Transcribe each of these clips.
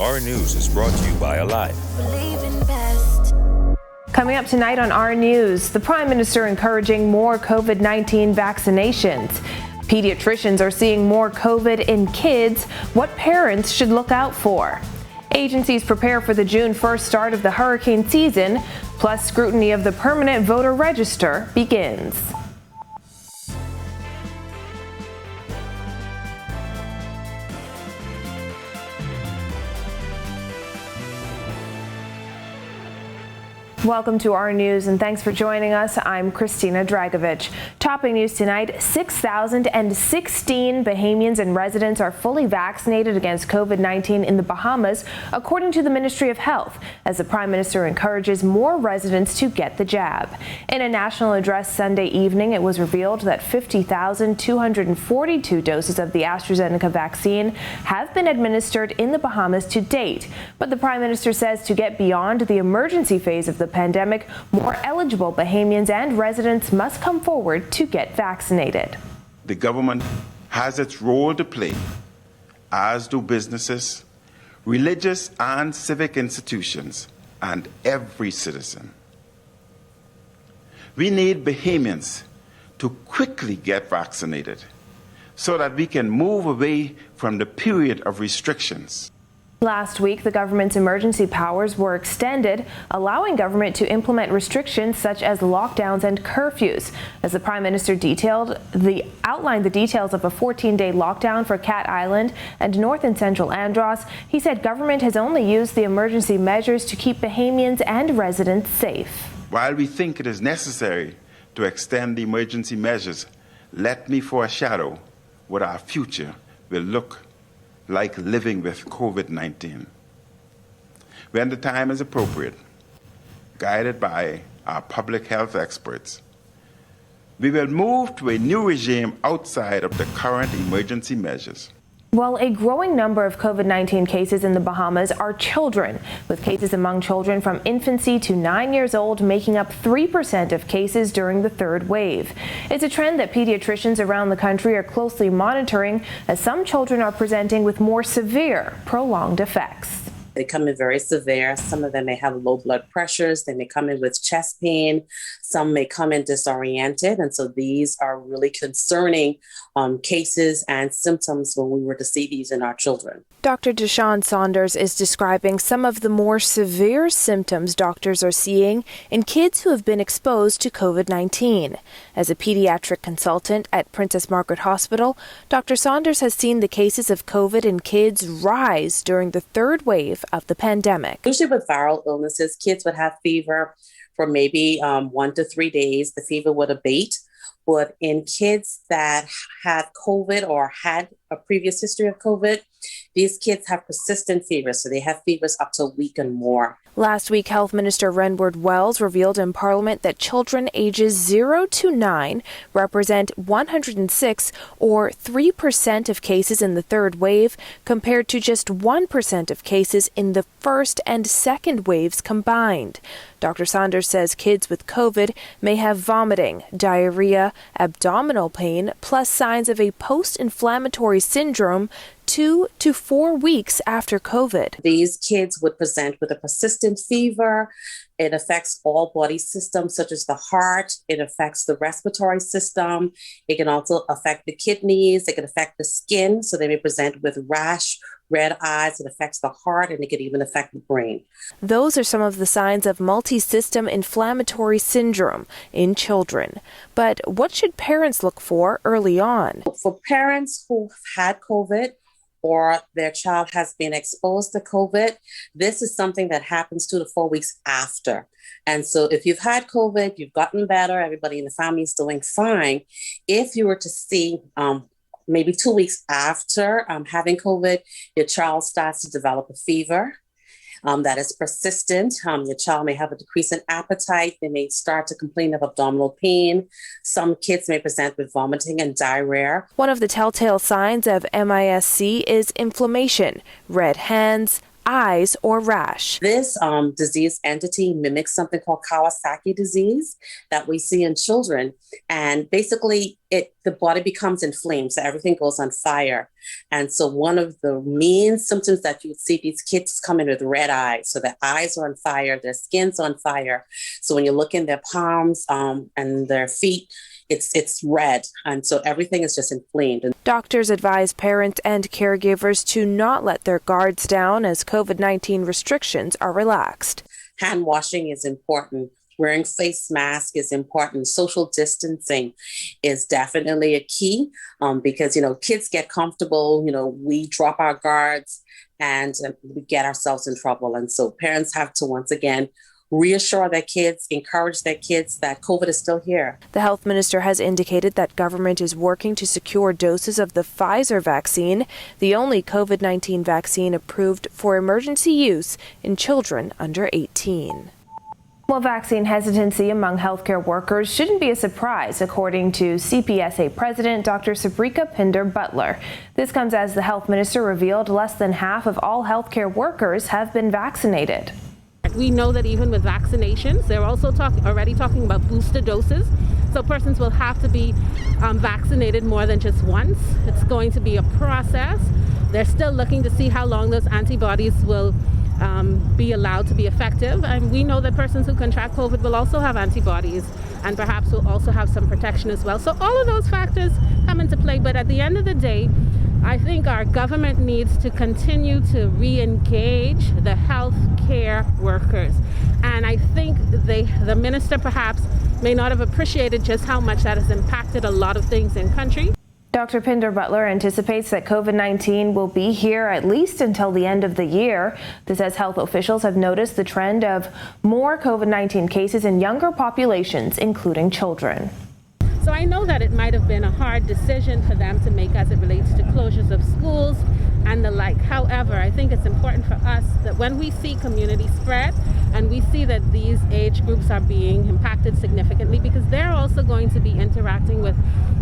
R News is brought to you by Alive. Coming up tonight on R News, the Prime Minister encouraging more COVID-19 vaccinations. Pediatricians are seeing more COVID in kids. What parents should look out for. Agencies prepare for the June 1st start of the hurricane season, plus scrutiny of the permanent voter register begins. Welcome to our news and thanks for joining us. I'm Christina Dragovich. Topping news tonight, 6,016 Bahamians and residents are fully vaccinated against COVID-19 in the Bahamas, according to the Ministry of Health, as the Prime Minister encourages more residents to get the jab. In a national address Sunday evening, it was revealed that 50,242 doses of the AstraZeneca vaccine have been administered in the Bahamas to date. But the Prime Minister says to get beyond the emergency phase of the pandemic, more eligible Bahamians and residents must come forward to get vaccinated. The government has its role to play, as do businesses, religious and civic institutions, and every citizen. We need Bahamians to quickly get vaccinated so that we can move away from the period of restrictions. Last week, the government's emergency powers were extended, allowing government to implement restrictions such as lockdowns and curfews. As the Prime Minister outlined the details of a 14-day lockdown for Cat Island and North and Central Andros, he said government has only used the emergency measures to keep Bahamians and residents safe. While we think it is necessary to extend the emergency measures, let me foreshadow what our future will look like living with COVID-19. When the time is appropriate, guided by our public health experts, we will move to a new regime outside of the current emergency measures. Well, a growing number of COVID-19 cases in the Bahamas are children, with cases among children from infancy to 9 years old making up 3% of cases during the third wave. It's a trend that pediatricians around the country are closely monitoring, as some children are presenting with more severe, prolonged effects. They come in very severe. Some of them may have low blood pressures. They may come in with chest pain. Some may come in disoriented. And so these are really concerning cases and symptoms when we were to see these in our children. Dr. Deshawn Saunders is describing some of the more severe symptoms doctors are seeing in kids who have been exposed to COVID-19. As a pediatric consultant at Princess Margaret Hospital, Dr. Saunders has seen the cases of COVID in kids rise during the third wave of the pandemic. Usually with viral illnesses, kids would have fever for maybe 1 to 3 days. The fever would abate. But in kids that had COVID or had a previous history of COVID, these kids have persistent fevers, so they have fevers up to a week and more. Last week, Health Minister Renward Wells revealed in Parliament that children ages 0 to 9 represent 106 or 3% of cases in the third wave, compared to just 1% of cases in the first and second waves combined. Dr. Saunders says kids with COVID may have vomiting, diarrhea, abdominal pain, plus signs of a post-inflammatory syndrome 2 to 4 weeks after COVID. These kids would present with a persistent fever. It affects all body systems such as the heart. It affects the respiratory system. It can also affect the kidneys. It can affect the skin. So they may present with rash, red eyes. It affects the heart, and it can even affect the brain. Those are some of the signs of multi-system inflammatory syndrome in children. But what should parents look for early on? For parents who've had COVID, or their child has been exposed to COVID, this is something that happens 2 to 4 weeks after. And so if you've had COVID, you've gotten better, everybody in the family is doing fine. If you were to see maybe 2 weeks after having COVID, your child starts to develop a fever that is persistent. Your child may have a decrease in appetite. They may start to complain of abdominal pain. Some kids may present with vomiting and diarrhea. One of the telltale signs of MIS-C is inflammation, red hands, eyes, or rash. This disease entity mimics something called Kawasaki disease that we see in children. And basically, the body becomes inflamed, so everything goes on fire. And so one of the main symptoms that you would see, these kids come in with red eyes. So their eyes are on fire, their skin's on fire. So when you look in their palms and their feet, it's red. And so everything is just inflamed. Doctors advise parents and caregivers to not let their guards down as COVID-19 restrictions are relaxed. Hand washing is important. Wearing face mask is important. Social distancing is definitely a key because, kids get comfortable, we drop our guards and we get ourselves in trouble. And so parents have to, once again, reassure their kids, encourage their kids that COVID is still here. The health minister has indicated that government is working to secure doses of the Pfizer vaccine, the only COVID-19 vaccine approved for emergency use in children under 18. Well, vaccine hesitancy among healthcare workers shouldn't be a surprise, according to CPSA President Dr. Sabrika Pinder-Butler. This comes as the health minister revealed less than half of all healthcare workers have been vaccinated. We know that even with vaccinations, they're also already talking about booster doses. So persons will have to be vaccinated more than just once. It's going to be a process. They're still looking to see how long those antibodies will be allowed to be effective. And we know that persons who contract COVID will also have antibodies and perhaps will also have some protection as well. So all of those factors come into play. But at the end of the day, I think our government needs to continue to re-engage the health care workers. And I think the minister perhaps may not have appreciated just how much that has impacted a lot of things in country. Dr. Pinder-Butler anticipates that COVID-19 will be here at least until the end of the year. This as health officials have noticed the trend of more COVID-19 cases in younger populations, including children. So I know that it might have been a hard decision for them to make as it relates to closures of schools and the like. However, I think it's important for us that when we see community spread and we see that these age groups are being impacted significantly, because they're also going to be interacting with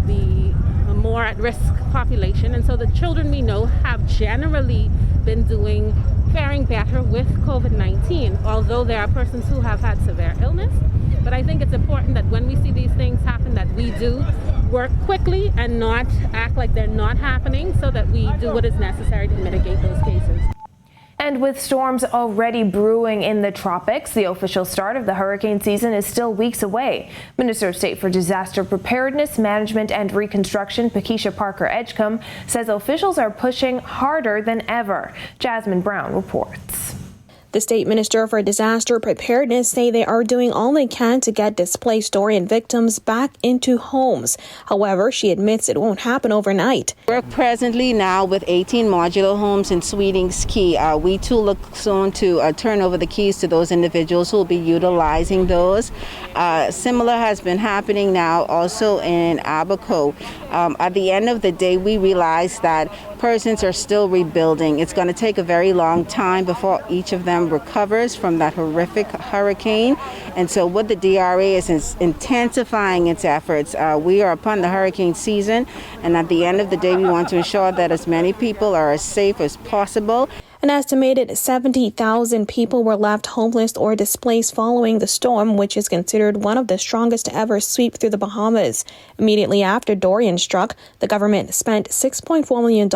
the more at-risk population. And so the children we know have generally been faring better with COVID-19, although there are persons who have had severe illness. But I think it's important that when we see these things happen, that we do work quickly and not act like they're not happening, so that we do what is necessary to mitigate those cases. And with storms already brewing in the tropics, the official start of the hurricane season is still weeks away. Minister of State for Disaster Preparedness, Management and Reconstruction, Pakeisha Parker Edgecombe, says officials are pushing harder than ever. Jasmine Brown reports. The State Minister for Disaster Preparedness say they are doing all they can to get displaced Dorian victims back into homes. However, she admits it won't happen overnight. We're presently now with 18 modular homes in Sweetings Key. We too look soon to turn over the keys to those individuals who will be utilizing those. Similar has been happening now also in Abaco. At the end of the day, we realize that persons are still rebuilding. It's going to take a very long time before each of them recovers from that horrific hurricane. And so what the DRA is intensifying its efforts. We are upon the hurricane season, and at the end of the day, we want to ensure that as many people are as safe as possible. An estimated 70,000 people were left homeless or displaced following the storm, which is considered one of the strongest to ever sweep through the Bahamas. Immediately after Dorian struck, the government spent $6.4 million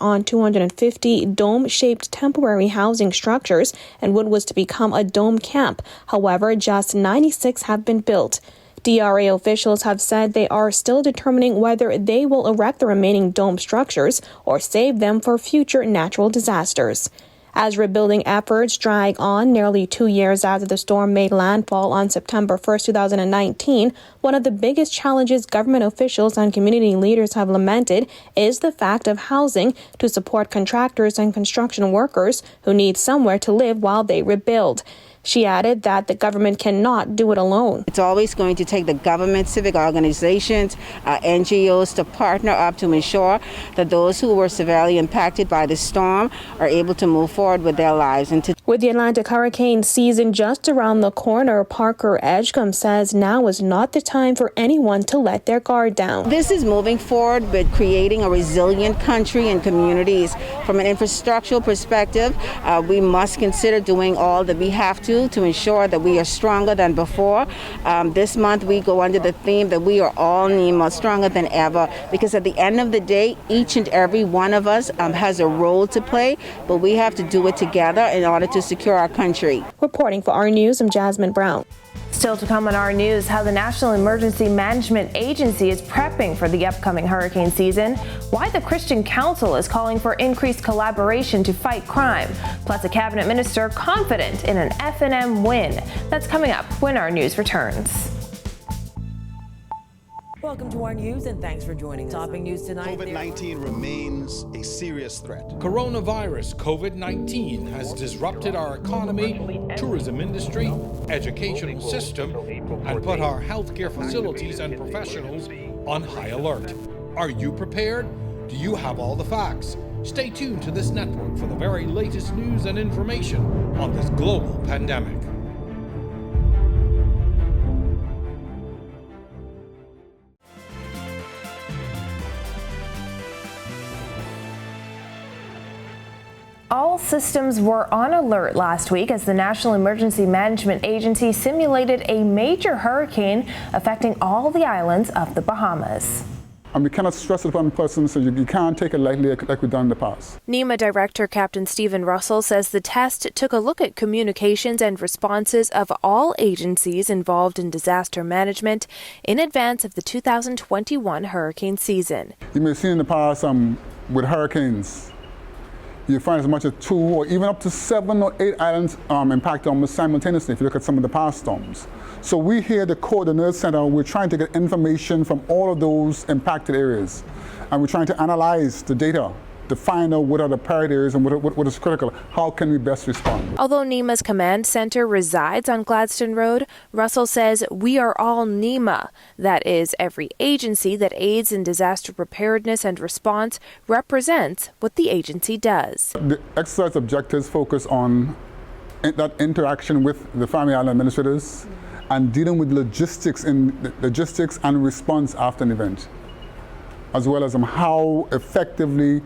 on 250 dome-shaped temporary housing structures, and what was to become a dome camp. However, just 96 have been built. DRA officials have said they are still determining whether they will erect the remaining dome structures or save them for future natural disasters. As rebuilding efforts drag on nearly 2 years after the storm made landfall on September 1st, 2019, one of the biggest challenges government officials and community leaders have lamented is the fact of housing to support contractors and construction workers who need somewhere to live while they rebuild. She added that the government cannot do it alone. It's always going to take the government, civic organizations, NGOs to partner up to ensure that those who were severely impacted by the storm are able to move forward with their lives. With the Atlantic hurricane season just around the corner, Parker Edgecombe says now is not the time for anyone to let their guard down. This is moving forward with creating a resilient country and communities. From an infrastructural perspective, we must consider doing all that we have to ensure that we are stronger than before. This month we go under the theme that we are all NEMA, stronger than ever, because at the end of the day, each and every one of us has a role to play, but we have to do it together in order to secure our country. Reporting for our News, I'm Jasmine Brown. Still to come on our news, how the National Emergency Management Agency is prepping for the upcoming hurricane season, why the Christian Council is calling for increased collaboration to fight crime, plus a cabinet minister confident in an F&M win. That's coming up when our news returns. Welcome to our news and thanks for joining us. Topping news tonight. COVID-19 remains a serious threat. Coronavirus COVID-19 has disrupted our economy, tourism industry, educational system, and put our healthcare facilities and professionals on high alert. Are you prepared? Do you have all the facts? Stay tuned to this network for the very latest news and information on this global pandemic. All systems were on alert last week as the National Emergency Management Agency simulated a major hurricane affecting all the islands of the Bahamas. And we cannot stress it upon persons, so you can't take it lightly like we've done in the past. NEMA Director Captain Stephen Russell says the test took a look at communications and responses of all agencies involved in disaster management in advance of the 2021 hurricane season. You may have seen in the past with hurricanes, you find as much as 2 or even up to 7 or 8 islands impacted almost simultaneously if you look at some of the past storms. So we here at the Coordinate Center, we're trying to get information from all of those impacted areas. And we're trying to analyze the data to find out what are the priority areas and what is critical. How can we best respond? Although NEMA's command center resides on Gladstone Road, Russell says we are all NEMA. That is, every agency that aids in disaster preparedness and response represents what the agency does. The exercise objectives focus on that interaction with the Family Island administrators and dealing with logistics and response after an event, as well as how effectively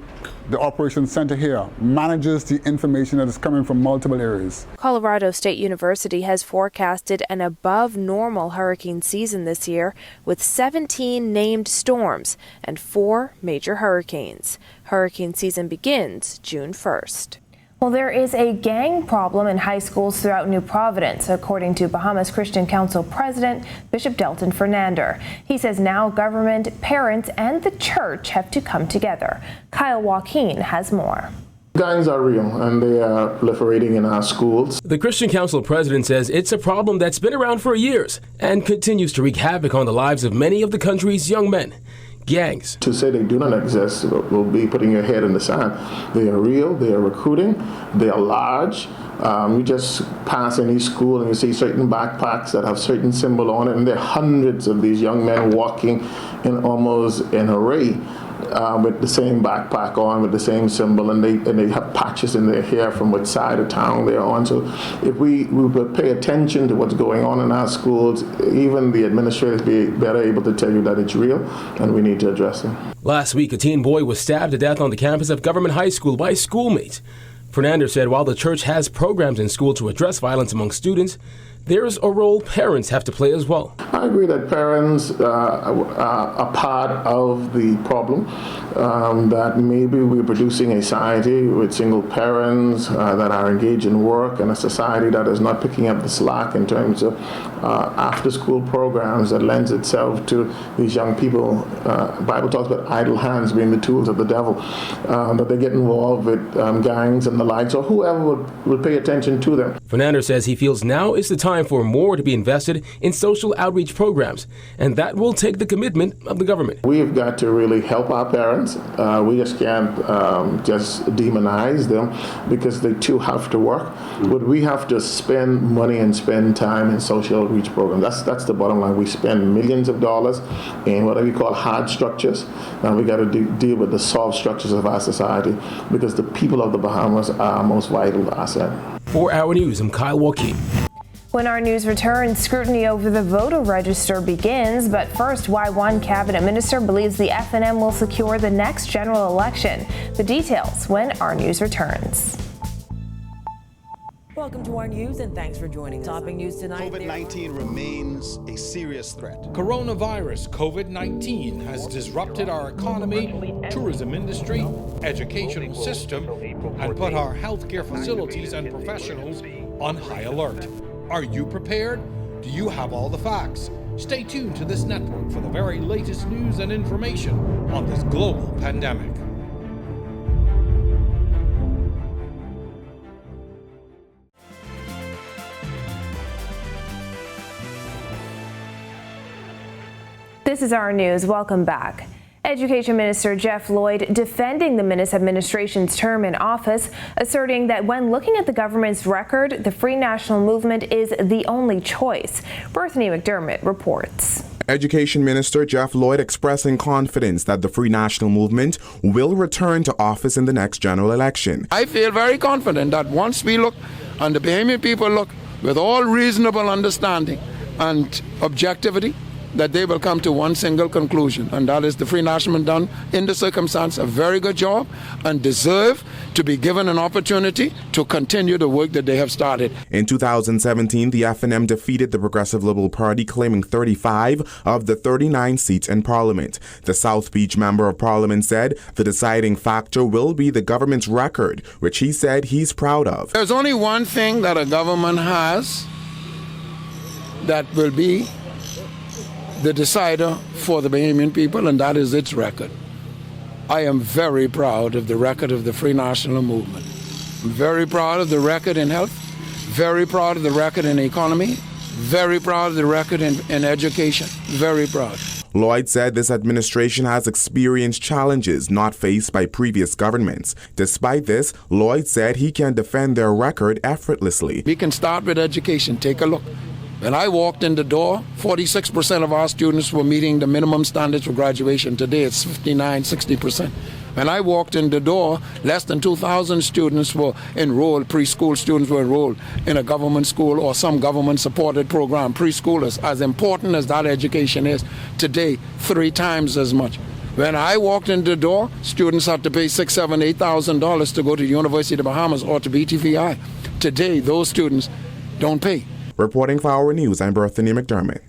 the Operations Center here manages the information that is coming from multiple areas. Colorado State University has forecasted an above normal hurricane season this year with 17 named storms and 4 major hurricanes. Hurricane season begins June 1st. Well, there is a gang problem in high schools throughout New Providence, according to Bahamas Christian Council President Bishop Delton Fernander. He says now government, parents, and the church have to come together. Kyle Joaquin has more. Gangs are real and they are proliferating in our schools. The Christian Council president says it's a problem that's been around for years and continues to wreak havoc on the lives of many of the country's young men. Gangs. To say they do not exist will be putting your head in the sand. They are real, they are recruiting, they are large. You just pass any school and you see certain backpacks that have certain symbol on it, and there are hundreds of these young men walking in almost an array with the same backpack on, with the same symbol, and they have patches in their hair from which side of town they're on. So if we would pay attention to what's going on in our schools, even the administrators be better able to tell you that it's real and we need to address it. Last week, a teen boy was stabbed to death on the campus of Government High School by schoolmates. Fernander said while the church has programs in school to address violence among students, there's a role parents have to play as well. I agree that parents are part of the problem, that maybe we're producing a society with single parents that are engaged in work, and a society that is not picking up the slack in terms of after-school programs that lends itself to these young people. Bible talks about idle hands being the tools of the devil, that they get involved with gangs and the likes, or whoever would pay attention to them. Fernandez says he feels now is the time for more to be invested in social outreach programs, and that will take the commitment of the government. We've got to really help our parents. We just can't just demonize them because they too have to work. But we have to spend money and spend time in social outreach programs. That's the bottom line. We spend millions of dollars in what we call hard structures. Now we got to deal with the soft structures of our society because the people of the Bahamas are our most vital asset. For Our News, I'm Kyle Joaquin. When our news returns, scrutiny over the voter register begins. But first, why one cabinet minister believes the FNM will secure the next general election. The details when our news returns. Welcome to our news and thanks for joining. Topping news tonight. COVID-19 remains a serious threat. Coronavirus COVID-19 has disrupted our economy, tourism industry, educational system, and put our healthcare facilities and professionals on high alert. Are you prepared? Do you have all the facts? Stay tuned to this network for the very latest news and information on this global pandemic. This is our news. Welcome back. Education Minister Jeff Lloyd defending the Minnis administration's term in office, asserting that when looking at the government's record, the Free National Movement is the only choice. Berthany McDermott reports. Education Minister Jeff Lloyd expressing confidence that the Free National Movement will return to office in the next general election. I feel very confident that once we look and the Bahamian people look with all reasonable understanding and objectivity, that they will come to one single conclusion, and that is the Free National Movement done in the circumstance a very good job and deserve to be given an opportunity to continue the work that they have started. In 2017, the FNM defeated the Progressive Liberal Party, claiming 35 of the 39 seats in Parliament. The South Beach Member of Parliament said the deciding factor will be the government's record, which he said he's proud of. There's only one thing that a government has that will be the decider for the Bahamian people, and that is its record. I am very proud of the record of the Free National Movement. I'm very proud of the record in health, very proud of the record in economy, very proud of the record in education, very proud. Lloyd said this administration has experienced challenges not faced by previous governments. Despite this, Lloyd said he can defend their record effortlessly. We can start with education. Take a look. When I walked in the door, 46% of our students were meeting the minimum standards for graduation. Today it's 59, 60%. When I walked in the door, less than 2,000 students were enrolled, preschool students were enrolled in a government school or some government-supported program. Preschoolers, as important as that education is, today 3 times as much. When I walked in the door, students had to pay $6,000, $7,000, $8,000 to go to the University of the Bahamas or to BTVI. Today, those students don't pay. Reporting for Our News, I'm Berthany McDermott.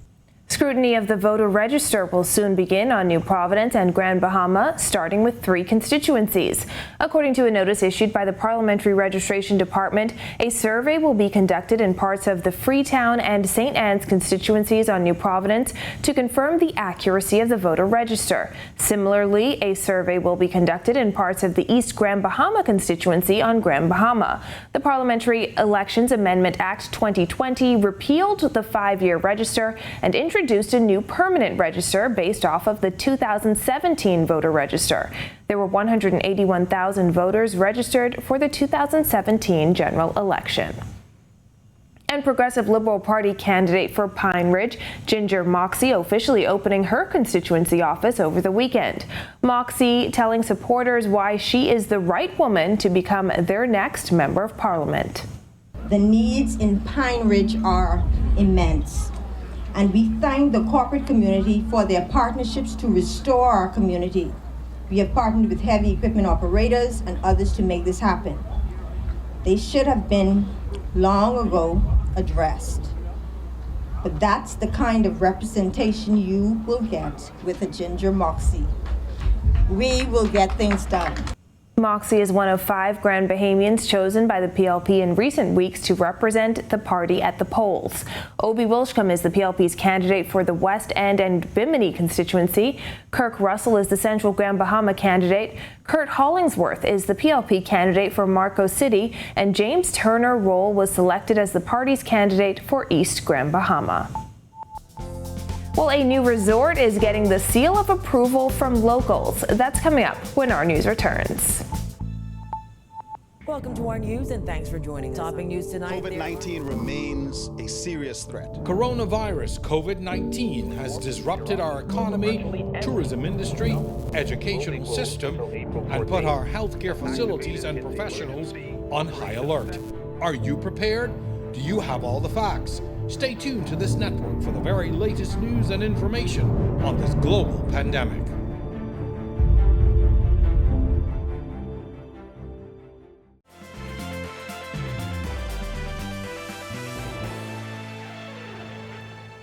Scrutiny of the voter register will soon begin on New Providence and Grand Bahama, starting with 3 constituencies. According to a notice issued by the Parliamentary Registration Department, a survey will be conducted in parts of the Freetown and St. Anne's constituencies on New Providence to confirm the accuracy of the voter register. Similarly, a survey will be conducted in parts of the East Grand Bahama constituency on Grand Bahama. The Parliamentary Elections Amendment Act 2020 repealed the 5-year register and introduced a new permanent register based off of the 2017 voter register. There were 181,000 voters registered for the 2017 general election. And Progressive Liberal Party candidate for Pine Ridge, Ginger Moxie, officially opening her constituency office over the weekend. Moxie telling supporters why she is the right woman to become their next member of parliament. The needs in Pine Ridge are immense, and we thank the corporate community for their partnerships to restore our community. We have partnered with heavy equipment operators and others to make this happen. They should have been long ago addressed. But that's the kind of representation you will get with a Ginger Moxie. We will get things done. Moxie is one of 5 Grand Bahamians chosen by the PLP in recent weeks to represent the party at the polls. Obi Wilshcombe is the PLP's candidate for the West End and Bimini constituency. Kirk Russell is the Central Grand Bahama candidate. Kurt Hollingsworth is the PLP candidate for Marco City, and James Turner Roll was selected as the party's candidate for East Grand Bahama. Well, a new resort is getting the seal of approval from locals. That's coming up when our news returns. Welcome to our news and thanks for joining. Topping news tonight. COVID-19 remains a serious threat. Coronavirus COVID-19 has disrupted our economy, tourism industry, educational system, and put our healthcare facilities and professionals on high alert. Are you prepared? Do you have all the facts? Stay tuned to this network for the very latest news and information on this global pandemic.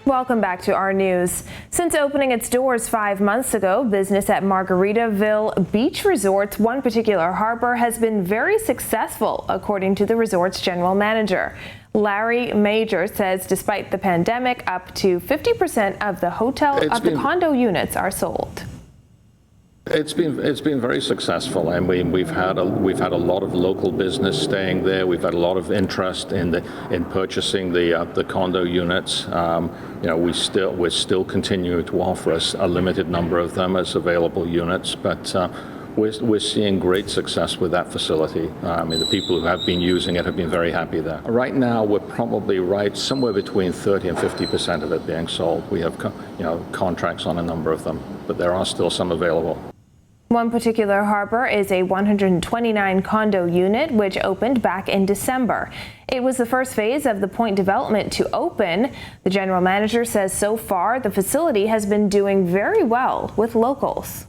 Welcome back to our news. Since opening its doors 5 months ago, business at Margaritaville Beach Resort's one particular harbor has been very successful, according to the resort's general manager. Larry Major says despite the pandemic, up to 50% of the condo units are sold. It's been very successful, and we've had a lot of local business staying there. We've had a lot of interest in purchasing the condo units. We're still continuing to offer a limited number of them as available units, but we're seeing great success with that facility. The people who have been using it have been very happy there. Right now, we're probably somewhere between 30 and 50% of it being sold. We have contracts on a number of them, but there are still some available. One particular harbor is a 129 condo unit, which opened back in December. It was the first phase of the Point development to open. The general manager says so far the facility has been doing very well with locals.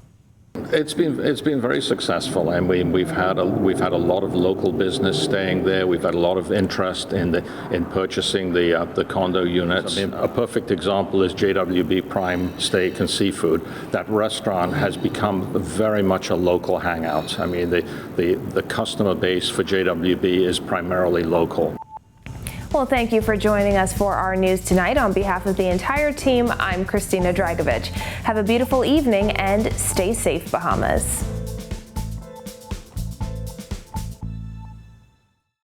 It's been very successful, and we've had a lot of local business staying there. We've had a lot of interest in purchasing the condo units. A perfect example is JWB Prime Steak and Seafood. That restaurant has become very much a local hangout. The customer base for JWB is primarily local. Well, thank you for joining us for our news tonight. On behalf of the entire team, I'm Christina Dragovich. Have a beautiful evening and stay safe, Bahamas.